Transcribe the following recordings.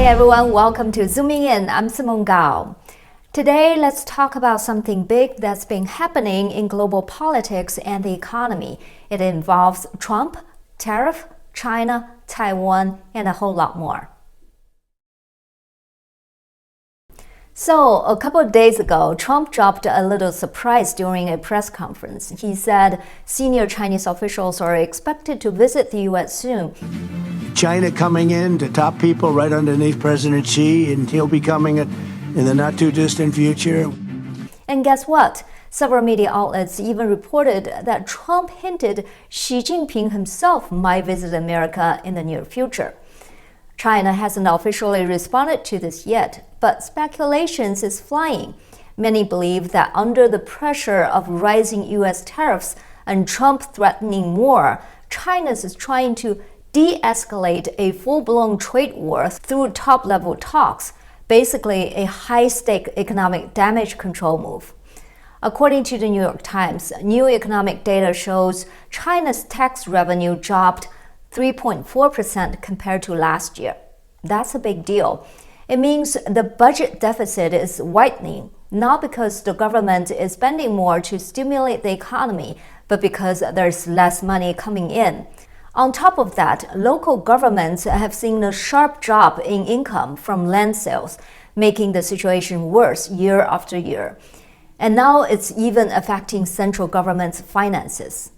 Hey everyone, welcome to Zooming In. I'm simone.gao. Today, let's talk about something big that's been happening in global politics and the economy. It involves Trump, tariff, China, Taiwan, and a whole lot more. So, a couple of days ago, Trump dropped a little surprise during a press conference. He said senior Chinese officials are expected to visit the U.S. soon. China coming in to top people right underneath President Xi, and he'll be coming in the not-too-distant future. And guess what? Several media outlets even reported that Trump hinted Xi Jinping himself might visit America in the near future. China hasn't officially responded to this yet, but speculations is flying. Many believe that under the pressure of rising U.S. tariffs and Trump threatening more, China is trying to de-escalate a full-blown trade war through top-level talks, basically a high-stake economic damage control move. According to the New York Times, new economic data shows China's tax revenue dropped 3.4% compared to last year. That's a big deal. It means the budget deficit is widening, not because the government is spending more to stimulate the economy, but because there's less money coming in. On top of that, local governments have seen a sharp drop in income from land sales, making the situation worse year after year. And now it's even affecting central government's finances.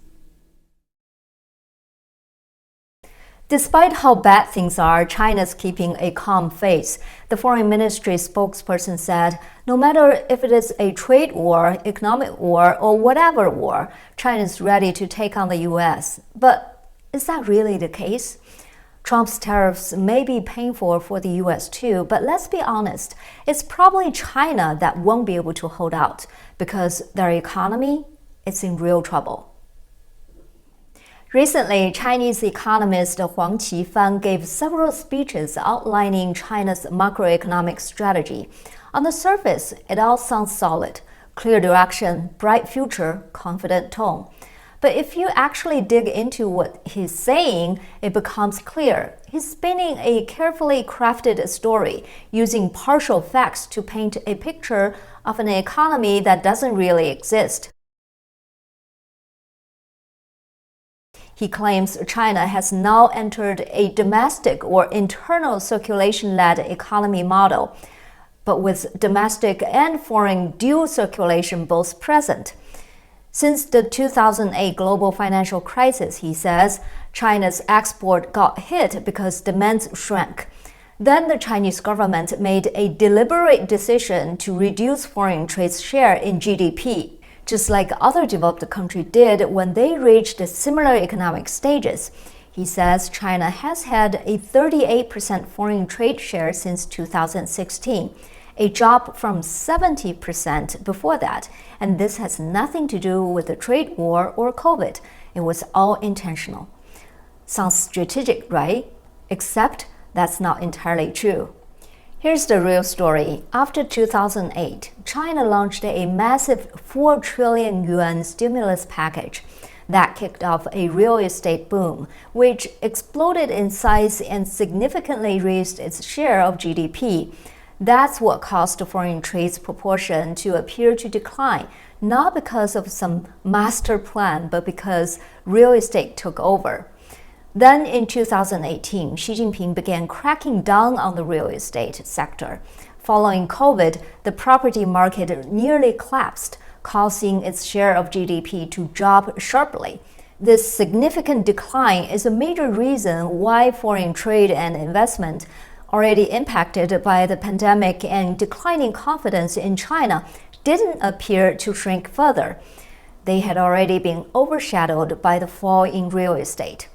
Despite how bad things are, China's keeping a calm face. The foreign ministry spokesperson said, no matter if it is a trade war, economic war, or whatever war, China is ready to take on the U.S. But is that really the case? Trump's tariffs may be painful for the U.S. too, but let's be honest, it's probably China that won't be able to hold out because their economy is in real trouble. Recently, Chinese economist Huang Qifan gave several speeches outlining China's macroeconomic strategy. On the surface, it all sounds solid: clear direction, bright future, confident tone. But if you actually dig into what he's saying, it becomes clear. He's spinning a carefully crafted story, using partial facts to paint a picture of an economy that doesn't really exist. He claims China has now entered a domestic or internal circulation-led economy model, but with domestic and foreign dual circulation both present. Since the 2008 global financial crisis, he says, China's export got hit because demand shrank. Then the Chinese government made a deliberate decision to reduce foreign trade's share in GDP, just like other developed countries did when they reached similar economic stages. He says China has had a 38% foreign trade share since 2016. A drop from 70% before that, and this has nothing to do with the trade war or COVID. It was all intentional. Sounds strategic, right? Except that's not entirely true. Here's the real story. After 2008, China launched a massive 4 trillion yuan stimulus package that kicked off a real estate boom, which exploded in size and significantly raised its share of GDP. That's what caused the foreign trade's proportion to appear to decline, not because of some master plan, but because real estate took over. Then in 2018, Xi Jinping began cracking down on the real estate sector. Following COVID, the property market nearly collapsed, causing its share of GDP to drop sharply. This significant decline is a major reason why foreign trade and investment, already impacted by the pandemic and declining confidence in China, didn't appear to shrink further. They had already been overshadowed by the fall in real estate.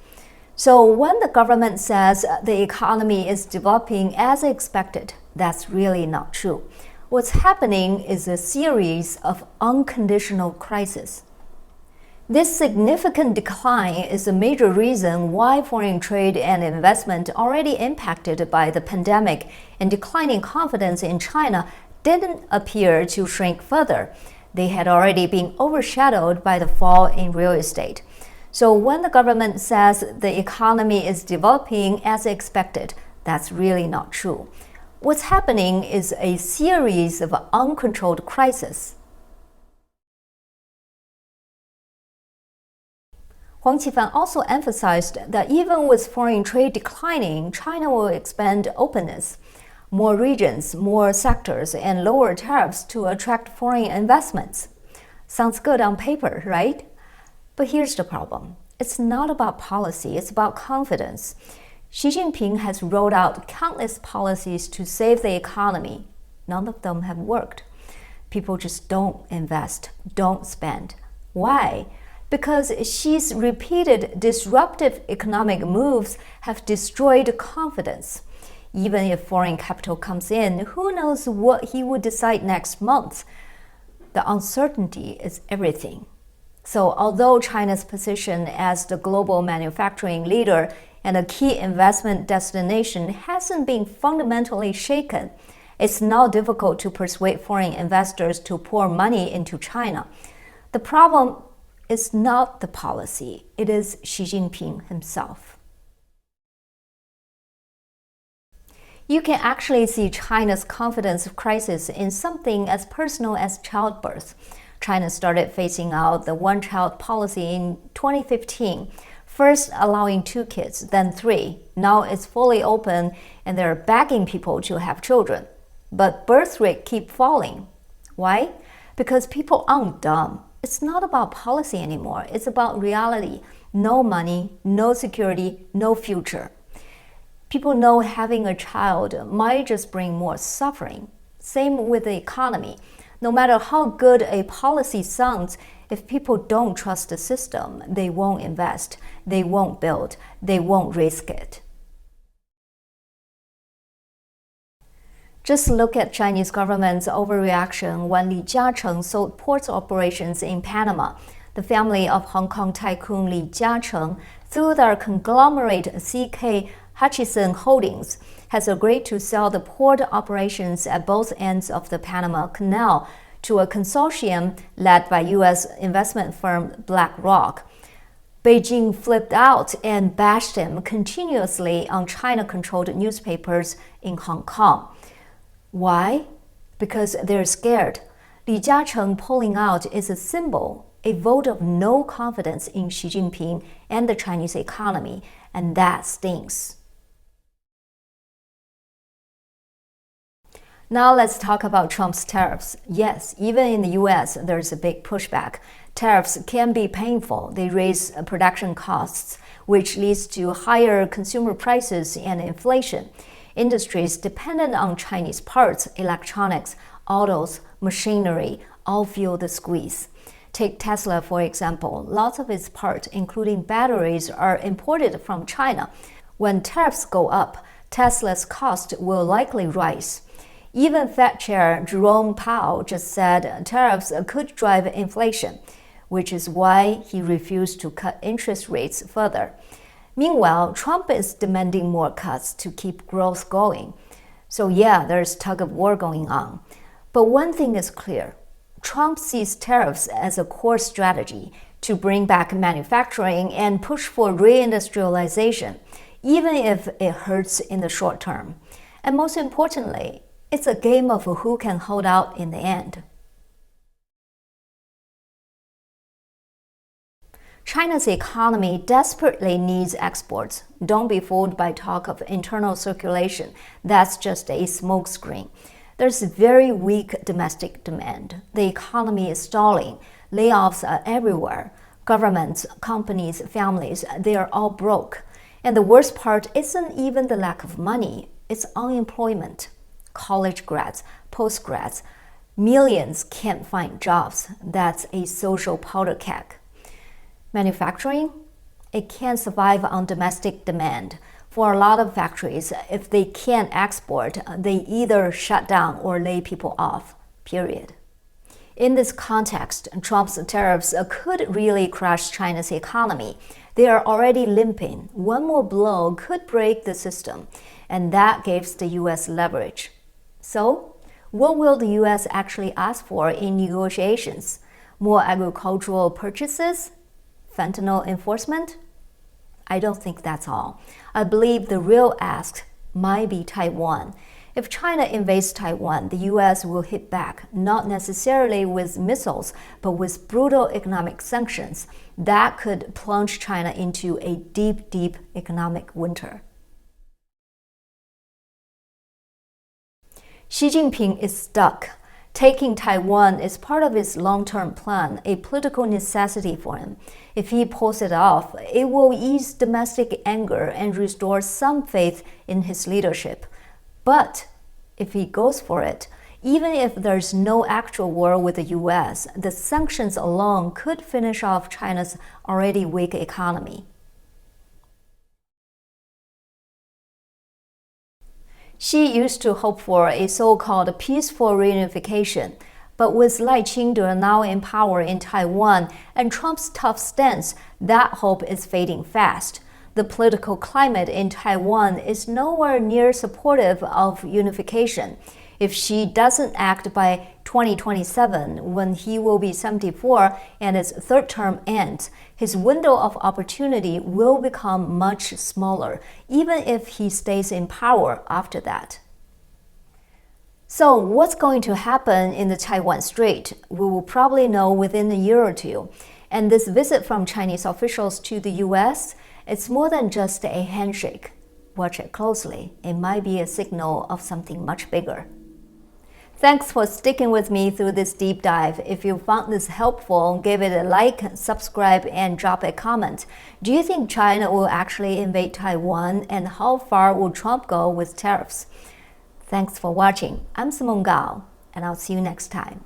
So when the government says the economy is developing as expected, that's really not true. What's happening is a series of unconditional crises. This significant decline is a major reason why foreign trade and investment, already impacted by the pandemic and declining confidence in China, didn't appear to shrink further. They had already been overshadowed by the fall in real estate. So when the government says the economy is developing as expected, That's really not true. What's happening is a series of uncontrolled crises. Huang Qifan also emphasized that even with foreign trade declining, China will expand openness, more regions, more sectors, and lower tariffs to attract foreign investments. Sounds good on paper, right? But here's the problem. It's not about policy, it's about confidence. Xi Jinping has rolled out countless policies to save the economy. None of them have worked. People just don't invest, don't spend. Why? Because Xi's repeated disruptive economic moves have destroyed confidence. Even if foreign capital comes in, who knows what he would decide next month? The uncertainty is everything. So although China's position as the global manufacturing leader and a key investment destination hasn't been fundamentally shaken, it's now difficult to persuade foreign investors to pour money into China. The problem is not the policy, it is Xi Jinping himself. You can actually see China's confidence crisis in something as personal as childbirth. China started phasing out the one-child policy in 2015, first allowing 2 kids, then 3. Now it's fully open and they're begging people to have children. But birth rate keep falling. Why? Because people aren't dumb. It's not about policy anymore. It's about reality. No money, no security, no future. People know having a child might just bring more suffering. Same with the economy. No matter how good a policy sounds, if people don't trust the system, they won't invest, they won't build, they won't risk it. Just look at Chinese government's overreaction when Li Jiacheng sold port operations in Panama. The family of Hong Kong tycoon Li Jiacheng, through their conglomerate CK Hutchison Holdings, has agreed to sell the port operations at both ends of the Panama Canal to a consortium led by U.S. investment firm BlackRock. Beijing flipped out and bashed him continuously on China-controlled newspapers in Hong Kong. Why? Because they're scared. Li Jiacheng pulling out is a symbol, a vote of no confidence in Xi Jinping and the Chinese economy, and that stings. Now let's talk about Trump's tariffs. Yes, even in the US, there's a big pushback. Tariffs can be painful. They raise production costs, which leads to higher consumer prices and inflation. Industries dependent on Chinese parts, electronics, autos, machinery, all feel the squeeze. Take Tesla, for example. Lots of its parts, including batteries, are imported from China. When tariffs go up, Tesla's cost will likely rise. Even Fed Chair Jerome Powell just said tariffs could drive inflation, which is why he refused to cut interest rates further. Meanwhile, Trump is demanding more cuts to keep growth going. So yeah, there's tug of war going on. But one thing is clear. Trump sees tariffs as a core strategy to bring back manufacturing and push for reindustrialization, even if it hurts in the short term. And most importantly, it's a game of who can hold out in the end. China's economy desperately needs exports. Don't be fooled by talk of internal circulation. That's just a smokescreen. There's very weak domestic demand. The economy is stalling. Layoffs are everywhere. Governments, companies, families, they are all broke. And the worst part isn't even the lack of money, it's unemployment. College grads, postgrads, millions can't find jobs. That's a social powder keg. Manufacturing? It can't survive on domestic demand. For a lot of factories, if they can't export, they either shut down or lay people off, period. In this context, Trump's tariffs could really crush China's economy. They are already limping. One more blow could break the system, and that gives the U.S. leverage. So, what will the U.S. actually ask for in negotiations? More agricultural purchases? Fentanyl enforcement? I don't think that's all. I believe the real ask might be Taiwan. If China invades Taiwan, the U.S. will hit back, not necessarily with missiles, but with brutal economic sanctions that could plunge China into a deep, deep economic winter. Xi Jinping is stuck. Taking Taiwan is part of his long-term plan, a political necessity for him. If he pulls it off, it will ease domestic anger and restore some faith in his leadership. But if he goes for it, even if there's no actual war with the US, the sanctions alone could finish off China's already weak economy. Xi used to hope for a so-called peaceful reunification, but with Lai Ching-te now in power in Taiwan and Trump's tough stance, that hope is fading fast. The political climate in Taiwan is nowhere near supportive of unification. If Xi doesn't act by 2027, when he will be 74 and his third term ends, his window of opportunity will become much smaller, even if he stays in power after that. So what's going to happen in the Taiwan Strait? We will probably know within a year or two. And this visit from Chinese officials to the US, it's more than just a handshake. Watch it closely. It might be a signal of something much bigger. Thanks for sticking with me through this deep dive. If you found this helpful, give it a like, subscribe, and drop a comment. Do you think China will actually invade Taiwan, and how far will Trump go with tariffs? Thanks for watching. I'm Simone.gao, and I'll see you next time.